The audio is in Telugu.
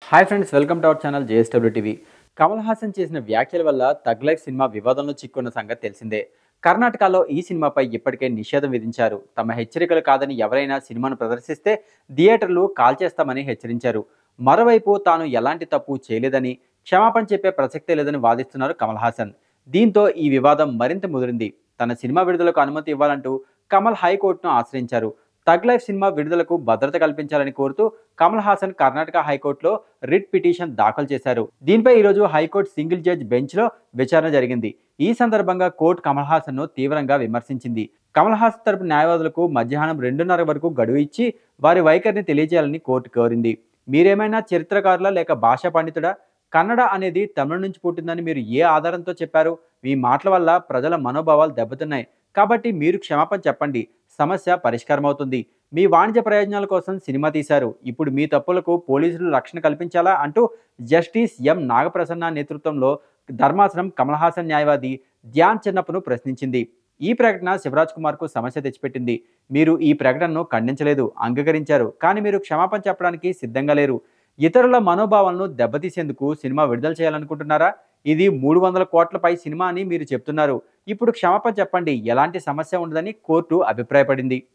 Hi friends, welcome to our channel JSW TV. Kamal Haasan చేసిన వ్యాఖ్యల వల్ల తగ్ లైఫ్ సినిమా వివాదంలో చిక్కున్న సంగతి తెలిసిందే. కర్ణాటకలో ఈ సినిమాపై ఇప్పటికే నిషేధం విధించారు. తమ హెచ్చరికలు కాదని ఎవరైనా సినిమాను ప్రదర్శిస్తే థియేటర్లు కాల్చేస్తామని హెచ్చరించారు. మరోవైపు తాను ఎలాంటి తప్పు చేయలేదని, క్షమాపణ చెప్పే ప్రసక్తే లేదని వాదిస్తున్నారు కమల్ హాసన్. దీంతో ఈ వివాదం మరింత ముదిరింది. తన సినిమా విడుదలకు అనుమతి ఇవ్వాలంటూ కమల్ హైకోర్టును ఆశ్రయించారు. తగ్ లైఫ్ సినిమా విడుదలకు భద్రత కల్పించాలని కోరుతూ కమల్ హాసన్ కర్ణాటక హైకోర్టులో రిట్ పిటిషన్ దాఖలు చేశారు. దీనిపై ఈరోజు హైకోర్టు సింగిల్ జడ్జ్ బెంచ్లో విచారణ జరిగింది. ఈ సందర్భంగా కోర్టు కమల్ హాసన్ను తీవ్రంగా విమర్శించింది. కమల్ హాసన్ తరపు న్యాయవాదులకు మధ్యాహ్నం 2:30 వరకు గడువు ఇచ్చి వారి వైఖరిని తెలియజేయాలని కోర్టు కోరింది. మీరేమైనా చరిత్రకారులా లేక భాషా పండితుడా? కన్నడ అనేది తమిళ నుంచి పుట్టిందని మీరు ఏ ఆధారంతో చెప్పారు? మీ మాటల వల్ల ప్రజల మనోభావాలు దెబ్బతిన్నాయి. కాబట్టి మీరు క్షమాపణ చెప్పండి, సమస్య పరిష్కారమవుతుంది. మీ వాణిజ్య ప్రయోజనాల కోసం సినిమా తీశారు. ఇప్పుడు మీ తప్పులకు పోలీసులు రక్షణ కల్పించాలా అంటూ జస్టిస్ ఎం నాగప్రసన్న నేతృత్వంలో ధర్మాసనం కమల్ హాసన్ న్యాయవాది ధ్యాన్ చిన్నప్పను ప్రశ్నించింది. ఈ ప్రకటన శివరాజ్ కుమార్కు సమస్య తెచ్చిపెట్టింది. మీరు ఈ ప్రకటనను ఖండించలేదు, అంగీకరించారు. కానీ మీరు క్షమాపణ చెప్పడానికి సిద్ధంగా లేరు. ఇతరుల మనోభావాలను దెబ్బతీసేందుకు సినిమా విడుదల చేయాలనుకుంటున్నారా? ఇది 300 కోట్లపై సినిమా అని మీరు చెప్తున్నారు. ఇప్పుడు క్షమాపణ చెప్పండి, ఎలాంటి సమస్య ఉండదని కోర్టు అభిప్రాయపడింది.